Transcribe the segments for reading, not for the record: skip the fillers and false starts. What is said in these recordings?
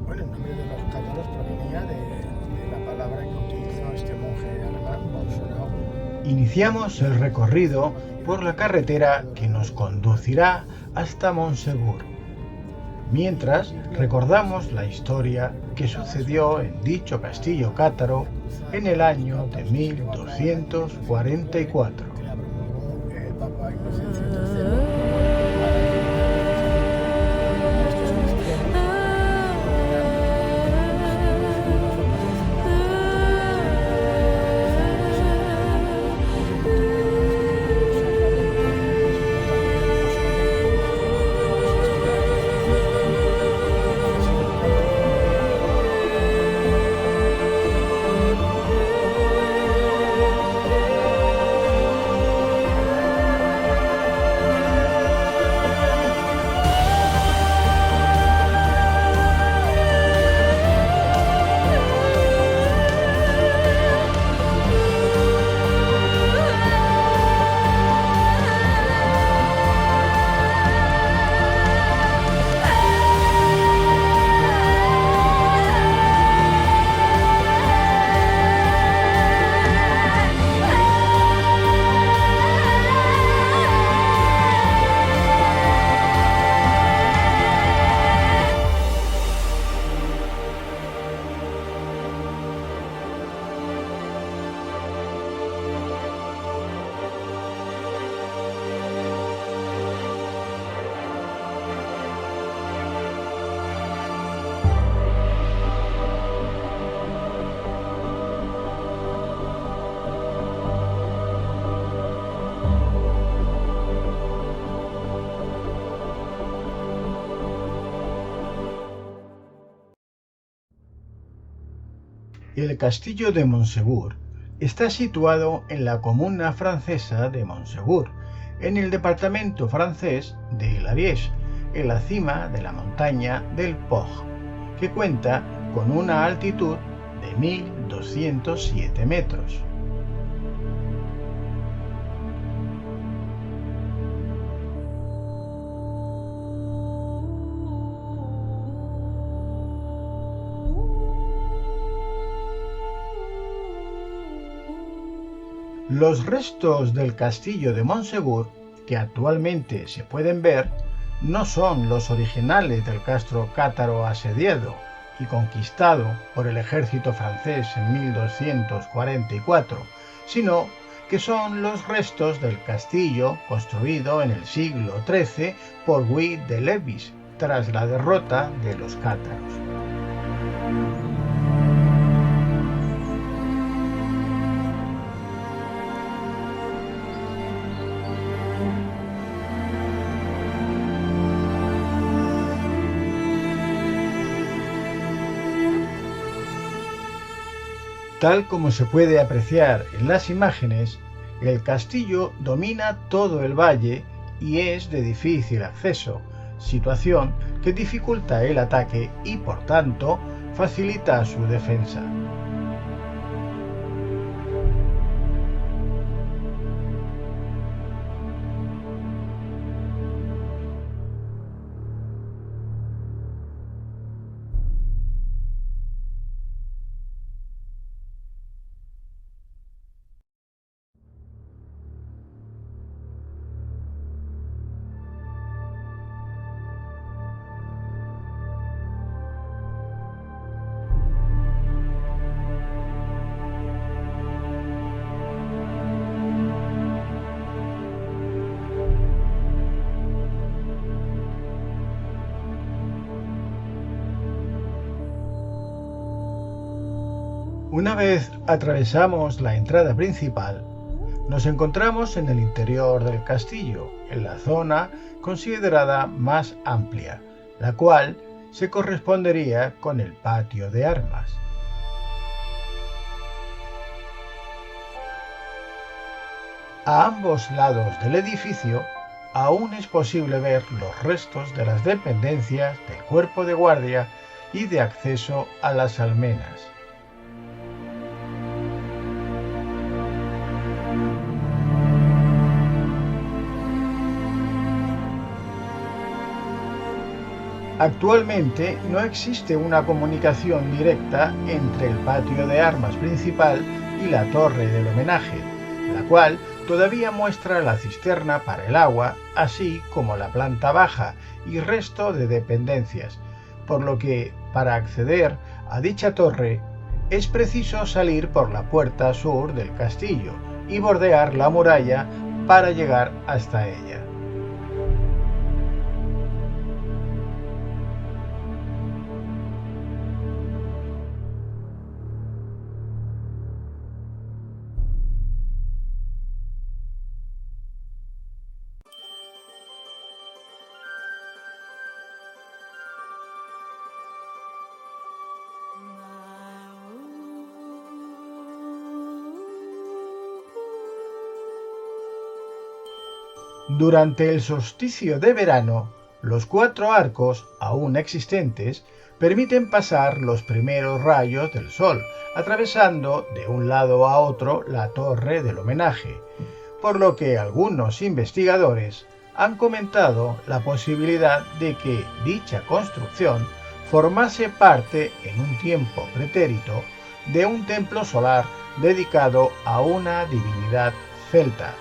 Bueno, el nombre de los cátaros provenía de la palabra que utilizó este monje alemán, Bolsonaro. Iniciamos el recorrido por la carretera que nos conducirá hasta Montsegur. Mientras recordamos la historia que sucedió en dicho castillo cátaro en el año de 1244. Que la promulgó el Papa Inocencio III. Estos cristianos El castillo de Montsegur está situado en la comuna francesa de Montsegur, en el departamento francés de l'Ariège, en la cima de la montaña del Port, que cuenta con una altitud de 1207 metros. Los restos del castillo de Montsegur, que actualmente se pueden ver, no son los originales del castro cátaro asediado y conquistado por el ejército francés en 1244, sino que son los restos del castillo construido en el siglo XIII por Guy de Lévis tras la derrota de los cátaros. Tal como se puede apreciar en las imágenes, el castillo domina todo el valle y es de difícil acceso, situación que dificulta el ataque y, por tanto, facilita su defensa. Una vez atravesamos la entrada principal, nos encontramos en el interior del castillo, en la zona considerada más amplia, la cual se correspondería con el patio de armas. A ambos lados del edificio aún es posible ver los restos de las dependencias del cuerpo de guardia y de acceso a las almenas. Actualmente no existe una comunicación directa entre el patio de armas principal y la torre del homenaje, la cual todavía muestra la cisterna para el agua, así como la planta baja y resto de dependencias, por lo que para acceder a dicha torre es preciso salir por la puerta sur del castillo y bordear la muralla para llegar hasta ella. Durante el solsticio de verano, los 4 arcos aún existentes permiten pasar los primeros rayos del sol, atravesando de un lado a otro la torre del homenaje, por lo que algunos investigadores han comentado la posibilidad de que dicha construcción formase parte en un tiempo pretérito de un templo solar dedicado a una divinidad celta.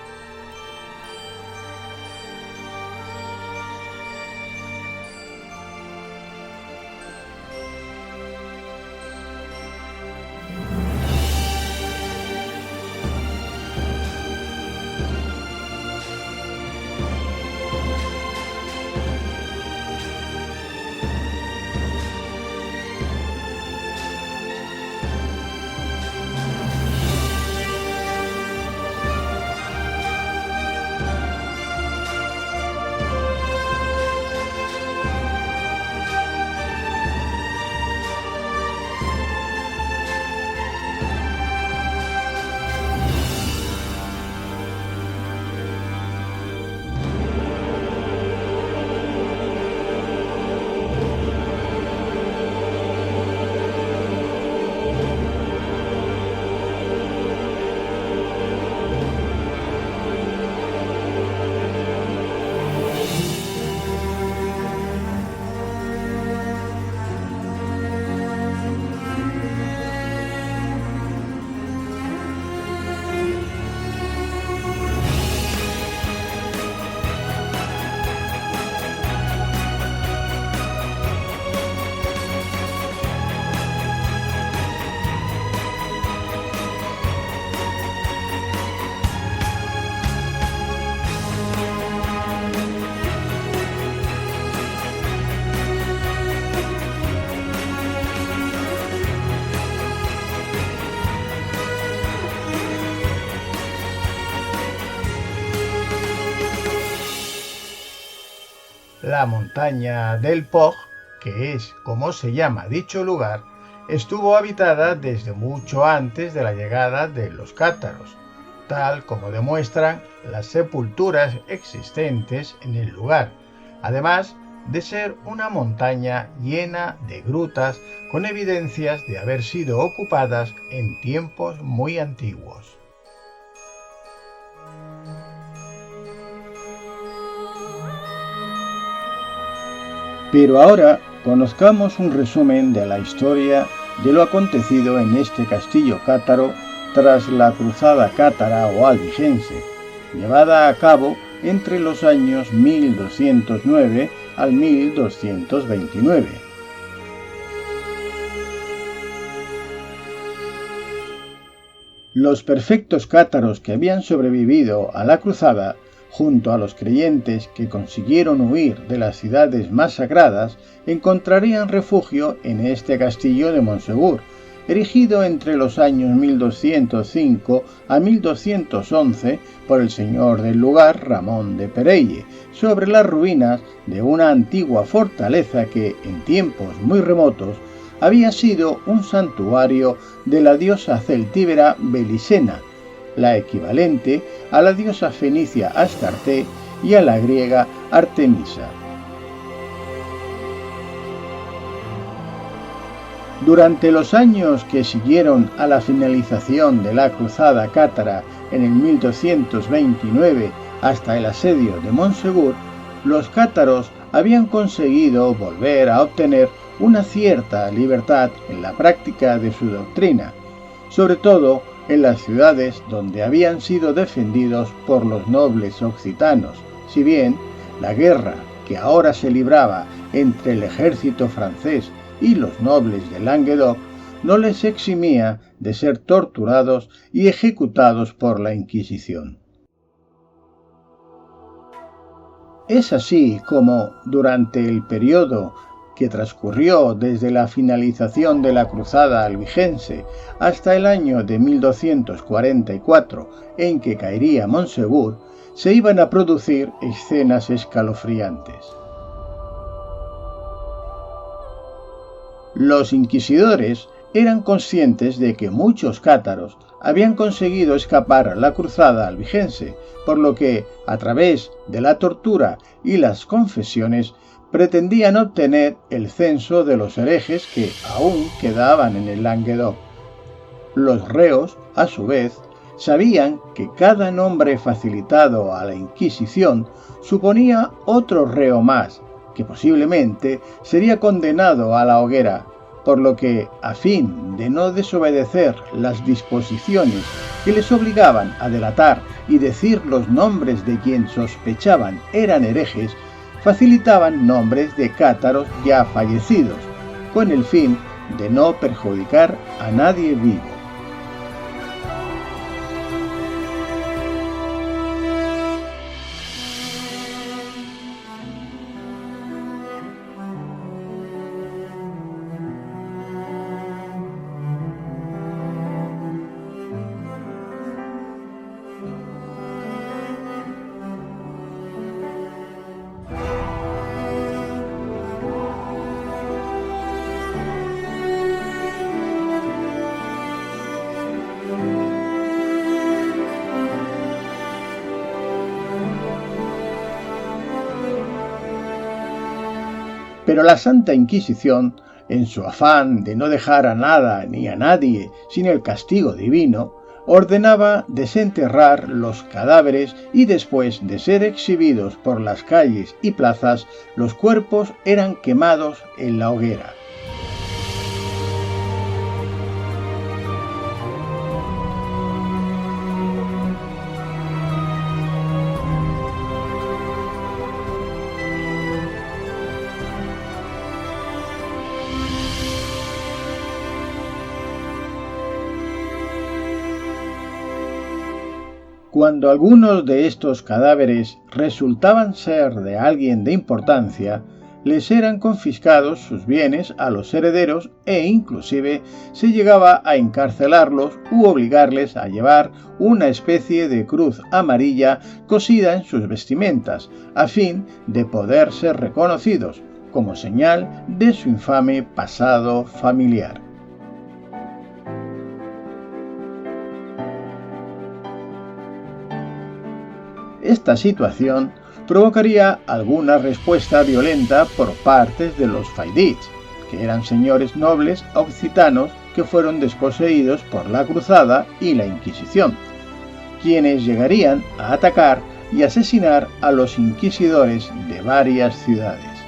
La montaña del Pog, que es como se llama dicho lugar, estuvo habitada desde mucho antes de la llegada de los cátaros, tal como demuestran las sepulturas existentes en el lugar, además de ser una montaña llena de grutas con evidencias de haber sido ocupadas en tiempos muy antiguos. Pero ahora conozcamos un resumen de la historia de lo acontecido en este castillo cátaro tras la cruzada cátara o albigense, llevada a cabo entre los años 1209 al 1229. Los perfectos cátaros que habían sobrevivido a la cruzada, junto a los creyentes que consiguieron huir de las ciudades más sagradas, encontrarían refugio en este castillo de Montsegur, erigido entre los años 1205 a 1211 por el señor del lugar, Ramón de Perelle, sobre las ruinas de una antigua fortaleza que, en tiempos muy remotos, había sido un santuario de la diosa celtíbera Belisena, la equivalente a la diosa fenicia Astarte y a la griega Artemisa. Durante los años que siguieron a la finalización de la cruzada cátara en el 1229 hasta el asedio de Montsegur, los cátaros habían conseguido volver a obtener una cierta libertad en la práctica de su doctrina, sobre todo en las ciudades donde habían sido defendidos por los nobles occitanos, si bien la guerra que ahora se libraba entre el ejército francés y los nobles de Languedoc no les eximía de ser torturados y ejecutados por la Inquisición. Es así como, durante el periodo que transcurrió desde la finalización de la Cruzada albigense hasta el año de 1244, en que caería Montsegur, se iban a producir escenas escalofriantes. Los inquisidores eran conscientes de que muchos cátaros habían conseguido escapar a la cruzada albigense, por lo que, a través de la tortura y las confesiones, pretendían obtener el censo de los herejes que aún quedaban en el Languedoc. Los reos, a su vez, sabían que cada nombre facilitado a la Inquisición suponía otro reo más, que posiblemente sería condenado a la hoguera, por lo que, a fin de no desobedecer las disposiciones que les obligaban a delatar y decir los nombres de quien sospechaban eran herejes, facilitaban nombres de cátaros ya fallecidos, con el fin de no perjudicar a nadie vivo. Pero la Santa Inquisición, en su afán de no dejar a nada ni a nadie sin el castigo divino, ordenaba desenterrar los cadáveres y después de ser exhibidos por las calles y plazas, los cuerpos eran quemados en la hoguera. Cuando algunos de estos cadáveres resultaban ser de alguien de importancia, les eran confiscados sus bienes a los herederos e inclusive se llegaba a encarcelarlos u obligarles a llevar una especie de cruz amarilla cosida en sus vestimentas, a fin de poder ser reconocidos como señal de su infame pasado familiar. Esta situación provocaría alguna respuesta violenta por parte de los faidits, que eran señores nobles occitanos que fueron desposeídos por la Cruzada y la Inquisición, quienes llegarían a atacar y asesinar a los inquisidores de varias ciudades.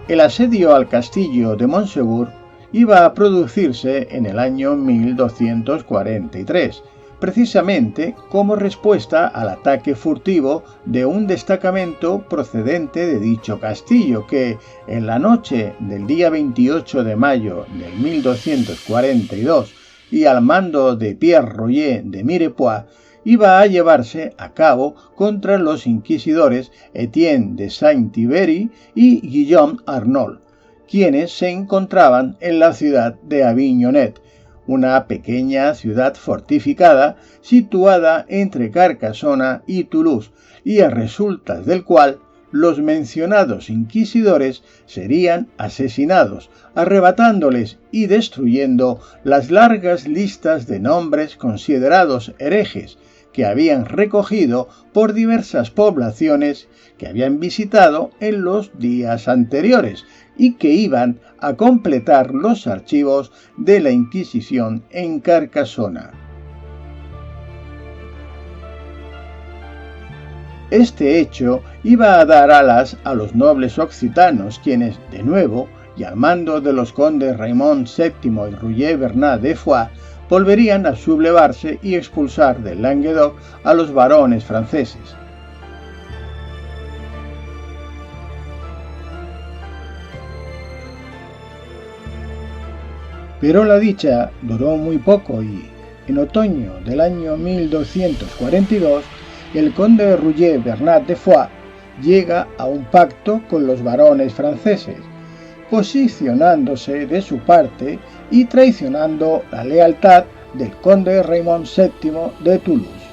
El asedio al castillo de Montsegur iba a producirse en el año 1243, precisamente como respuesta al ataque furtivo de un destacamento procedente de dicho castillo que, en la noche del día 28 de mayo de 1242 y al mando de Pierre Royer de Mirepoix, iba a llevarse a cabo contra los inquisidores Etienne de Saint-Thibéry y Guillaume Arnold, quienes se encontraban en la ciudad de Avignonet, una pequeña ciudad fortificada situada entre Carcassona y Toulouse, y a resultas del cual los mencionados inquisidores serían asesinados, arrebatándoles y destruyendo las largas listas de nombres considerados herejes, que habían recogido por diversas poblaciones que habían visitado en los días anteriores y que iban a completar los archivos de la Inquisición en Carcasona. Este hecho iba a dar alas a los nobles occitanos, quienes, de nuevo, y al mando de los condes Raymond VII y Roger Bernat de Foix, volverían a sublevarse y expulsar del Languedoc a los barones franceses. Pero la dicha duró muy poco y, en otoño del año 1242, el conde Roger Bernat de Foix llega a un pacto con los barones franceses, posicionándose de su parte y traicionando la lealtad del conde Raymond VII de Toulouse.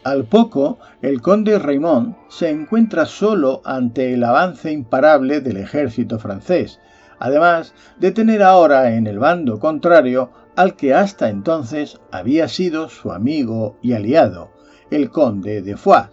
Al poco, el conde Raymond se encuentra solo ante el avance imparable del ejército francés, además de tener ahora en el bando contrario al que hasta entonces había sido su amigo y aliado, el conde de Foix.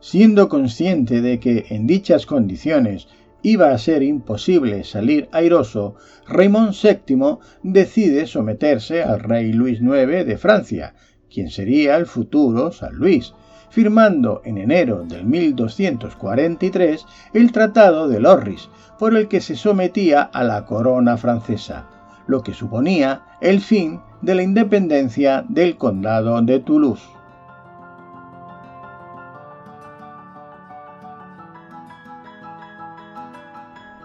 Siendo consciente de que en dichas condiciones iba a ser imposible salir airoso, Raymond VII decide someterse al rey Luis IX de Francia, quien sería el futuro San Luis, firmando en enero del 1243 el Tratado de Lorris, por el que se sometía a la corona francesa, lo que suponía el fin de la independencia del condado de Toulouse.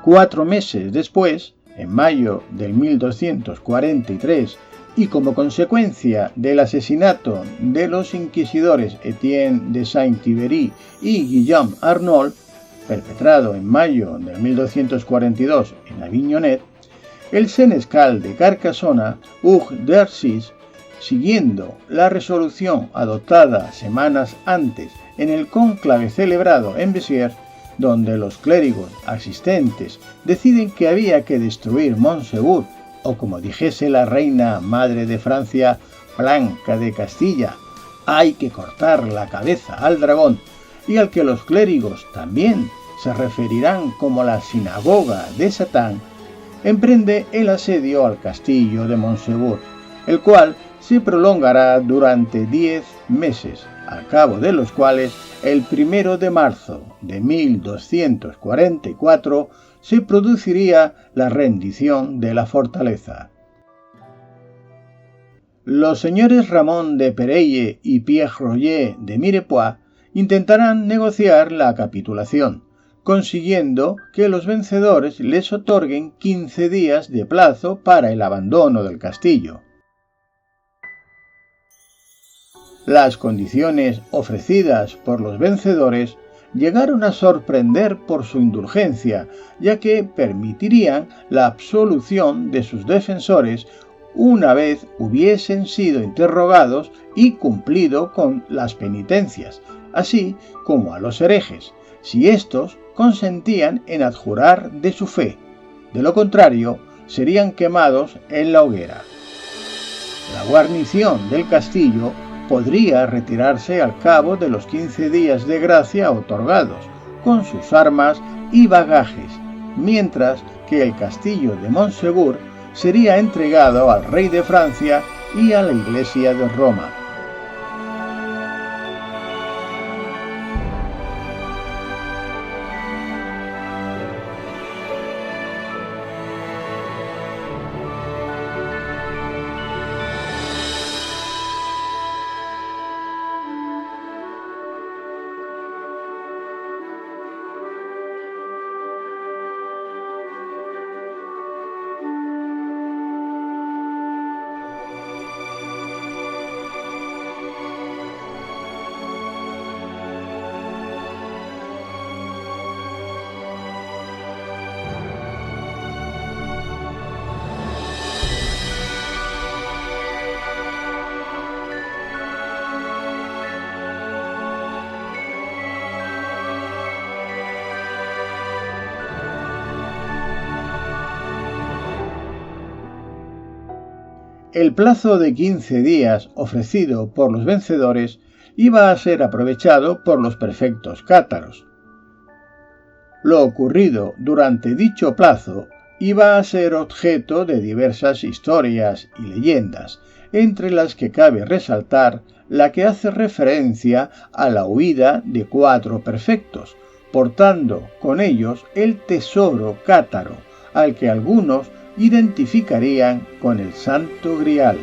Cuatro meses después, en mayo del 1243, y como consecuencia del asesinato de los inquisidores Etienne de Saint-Thierry y Guillaume Arnold, perpetrado en mayo de 1242 en Avignonet, el senescal de Carcasona, Hugues d'Arcis, siguiendo la resolución adoptada semanas antes en el cónclave celebrado en Béziers, donde los clérigos asistentes deciden que había que destruir Montsegur, o como dijese la reina madre de Francia, Blanca de Castilla, hay que cortar la cabeza al dragón, y al que los clérigos también se referirán como la sinagoga de Satán, emprende el asedio al castillo de Montsegur, el cual se prolongará durante 10 meses, al cabo de los cuales el 1 de marzo de 1244 se produciría la rendición de la fortaleza. Los señores Ramón de Perelle y Pierre Roger de Mirepoix intentarán negociar la capitulación, consiguiendo que los vencedores les otorguen 15 días de plazo para el abandono del castillo. Las condiciones ofrecidas por los vencedores llegaron a sorprender por su indulgencia, ya que permitirían la absolución de sus defensores una vez hubiesen sido interrogados y cumplido con las penitencias, así como a los herejes, si éstos consentían en adjurar de su fe. De lo contrario, serían quemados en la hoguera. La guarnición del castillo podría retirarse al cabo de los 15 días de gracia otorgados, con sus armas y bagajes, mientras que el castillo de Montsegur sería entregado al rey de Francia y a la Iglesia de Roma. el plazo de 15 días ofrecido por los vencedores iba a ser aprovechado por los prefectos cátaros. Lo ocurrido durante dicho plazo iba a ser objeto de diversas historias y leyendas, entre las que cabe resaltar la que hace referencia a la huida de 4 prefectos, portando con ellos el tesoro cátaro, al que algunos identificarían con el Santo Grial.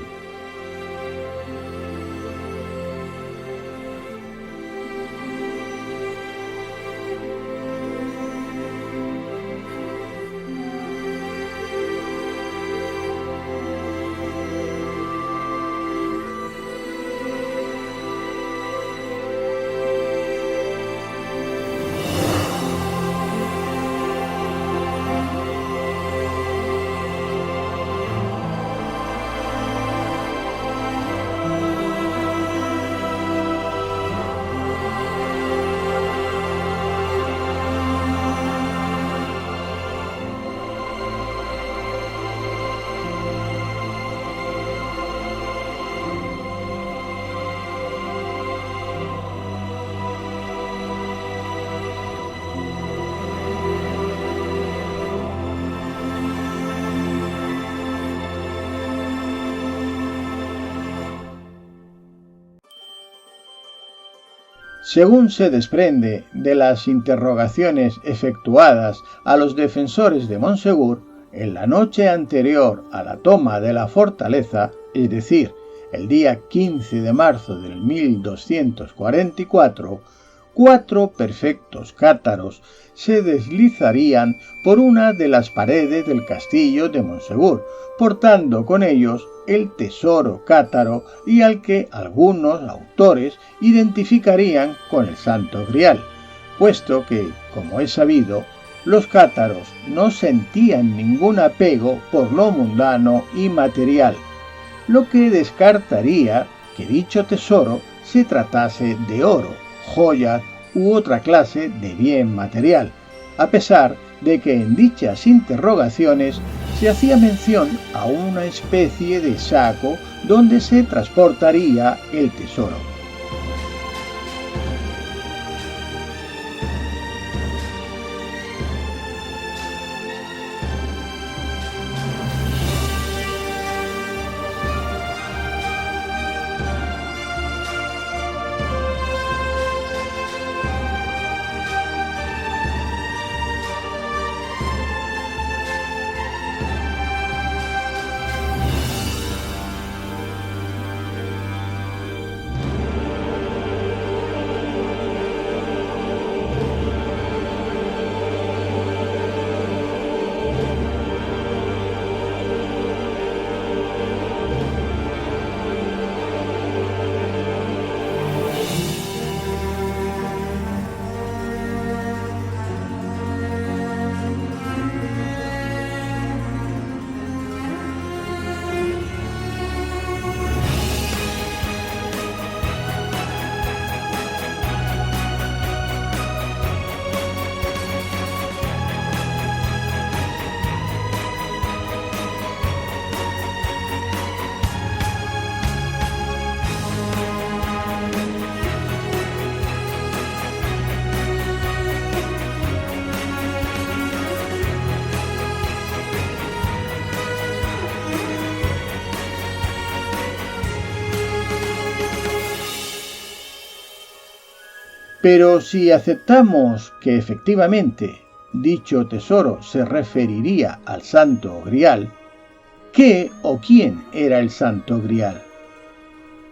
Según se desprende de las interrogaciones efectuadas a los defensores de Monsegur, en la noche anterior a la toma de la fortaleza, es decir, el día 15 de marzo del 1244, 4 prefectos cátaros se deslizarían por una de las paredes del castillo de Monsegur, portando con ellos el tesoro cátaro y al que algunos autores identificarían con el Santo Grial, puesto que, como es sabido, los cátaros no sentían ningún apego por lo mundano y material, lo que descartaría que dicho tesoro se tratase de oro, joyas u otra clase de bien material, a pesar de que en dichas interrogaciones se hacía mención a una especie de saco donde se transportaría el tesoro. Pero si aceptamos que efectivamente dicho tesoro se referiría al Santo Grial, ¿qué o quién era el Santo Grial?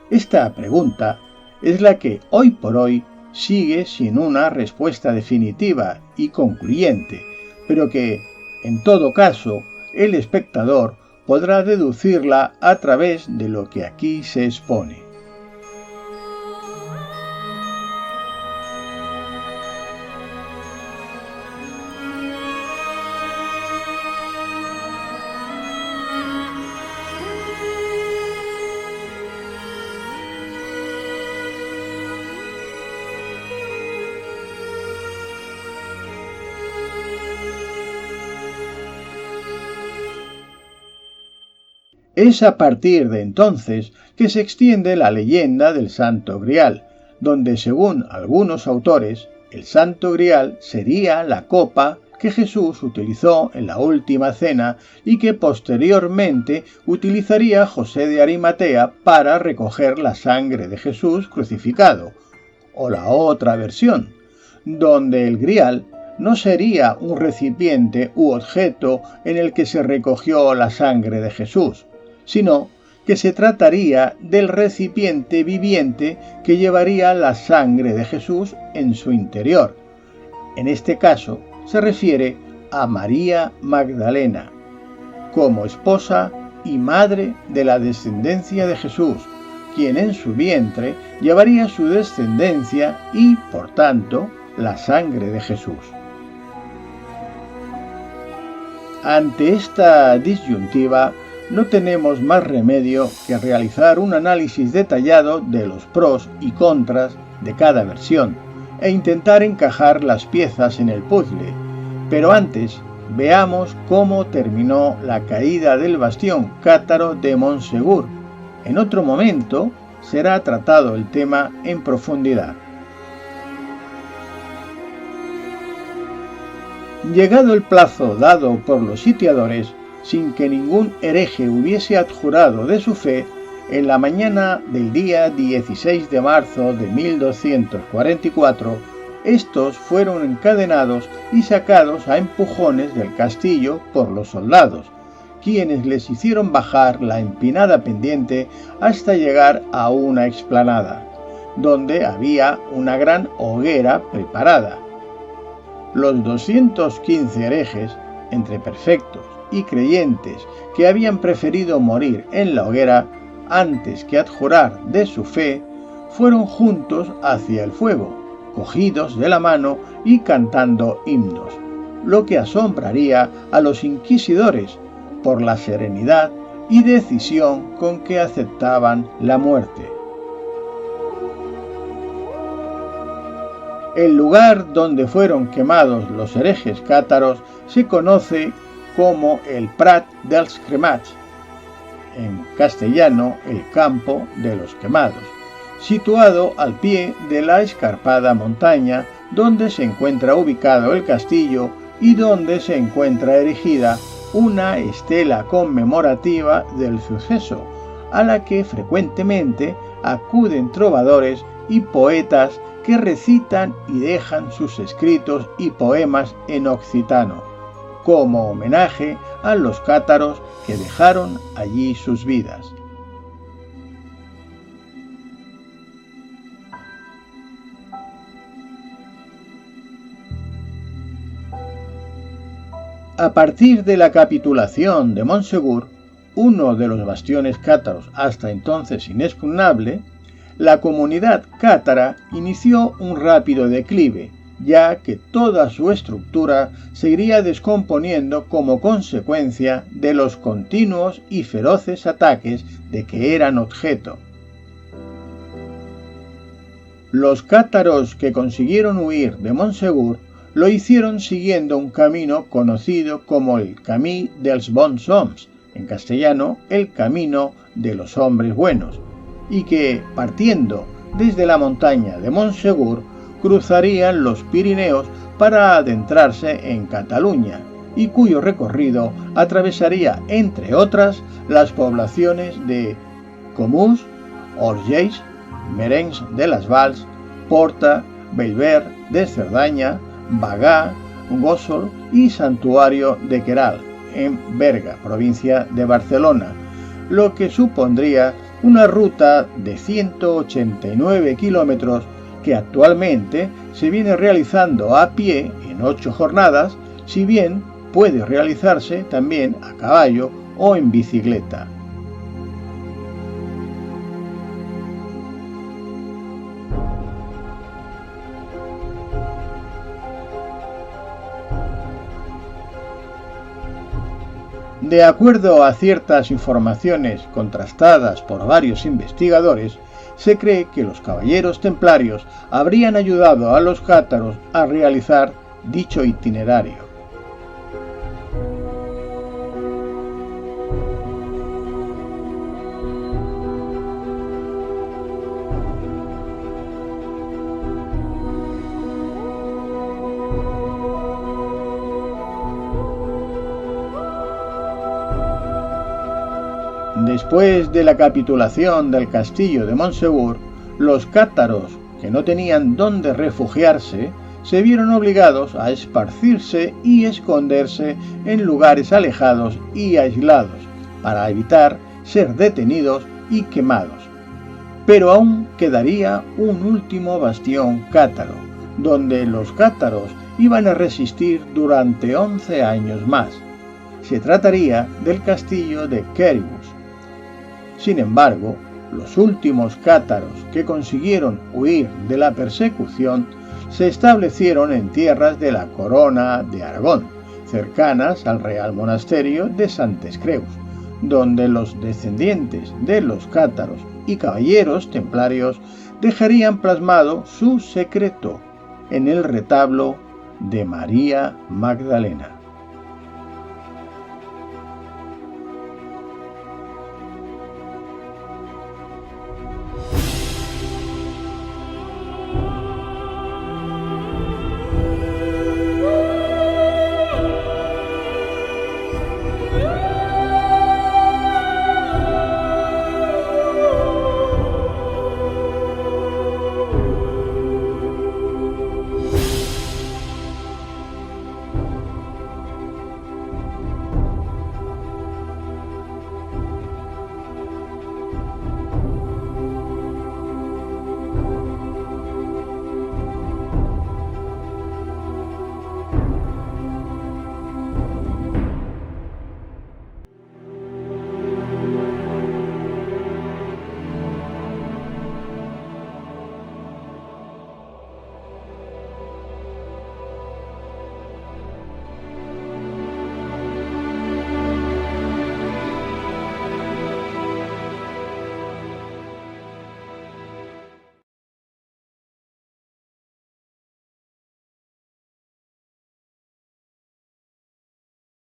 Esta pregunta es la que hoy por hoy sigue sin una respuesta definitiva y concluyente, pero que, en todo caso, el espectador podrá deducirla a través de lo que aquí se expone. Es a partir de entonces que se extiende la leyenda del Santo Grial, donde según algunos autores, el Santo Grial sería la copa que Jesús utilizó en la última cena y que posteriormente utilizaría José de Arimatea para recoger la sangre de Jesús crucificado. O la otra versión, donde el Grial no sería un recipiente u objeto en el que se recogió la sangre de Jesús, sino que se trataría del recipiente viviente que llevaría la sangre de Jesús en su interior. En este caso, se refiere a María Magdalena, como esposa y madre de la descendencia de Jesús, quien en su vientre llevaría su descendencia y, por tanto, la sangre de Jesús. Ante esta disyuntiva, no tenemos más remedio que realizar un análisis detallado de los pros y contras de cada versión e intentar encajar las piezas en el puzzle. Pero antes, veamos cómo terminó la caída del bastión cátaro de Montsegur. En otro momento será tratado el tema en profundidad. Llegado el plazo dado por los sitiadores, sin que ningún hereje hubiese adjurado de su fe, en la mañana del día 16 de marzo de 1244, estos fueron encadenados y sacados a empujones del castillo por los soldados, quienes les hicieron bajar la empinada pendiente hasta llegar a una explanada, donde había una gran hoguera preparada. Los 215 herejes, entre perfectos y creyentes que habían preferido morir en la hoguera antes que adjurar de su fe, fueron juntos hacia el fuego, cogidos de la mano y cantando himnos, lo que asombraría a los inquisidores por la serenidad y decisión con que aceptaban la muerte. El lugar donde fueron quemados los herejes cátaros se conoce como el Prat dels Cremats, en castellano el campo de los quemados, situado al pie de la escarpada montaña donde se encuentra ubicado el castillo y donde se encuentra erigida una estela conmemorativa del suceso, a la que frecuentemente acuden trovadores y poetas que recitan y dejan sus escritos y poemas en occitano, como homenaje a los cátaros que dejaron allí sus vidas. A partir de la capitulación de Montsegur, uno de los bastiones cátaros hasta entonces inexpugnable, la comunidad cátara inició un rápido declive, ya que toda su estructura se iría descomponiendo como consecuencia de los continuos y feroces ataques de que eran objeto. Los cátaros que consiguieron huir de Montsegur lo hicieron siguiendo un camino conocido como el Camí dels Bons Homes, en castellano el Camino de los Hombres Buenos, y que, partiendo desde la montaña de Montsegur, cruzarían los Pirineos para adentrarse en Cataluña, y cuyo recorrido atravesaría, entre otras, las poblaciones de Comús, Orgells, Merencs de las Valls, Porta, Bellver de Cerdaña, Bagà, Gósol y Santuario de Queralt, en Berga, provincia de Barcelona, lo que supondría una ruta de 189 kilómetros que actualmente se viene realizando a pie en 8 jornadas, si bien puede realizarse también a caballo o en bicicleta. De acuerdo a ciertas informaciones contrastadas por varios investigadores, se cree que los caballeros templarios habrían ayudado a los cátaros a realizar dicho itinerario. Después de la capitulación del castillo de Monsegur, los cátaros, que no tenían dónde refugiarse, se vieron obligados a esparcirse y esconderse en lugares alejados y aislados, para evitar ser detenidos y quemados. Pero aún quedaría un último bastión cátaro, donde los cátaros iban a resistir durante 11 años más. Se trataría del castillo de Queribus. Sin embargo, los últimos cátaros que consiguieron huir de la persecución se establecieron en tierras de la Corona de Aragón, cercanas al Real Monasterio de Santes Creus, donde los descendientes de los cátaros y caballeros templarios dejarían plasmado su secreto en el retablo de María Magdalena.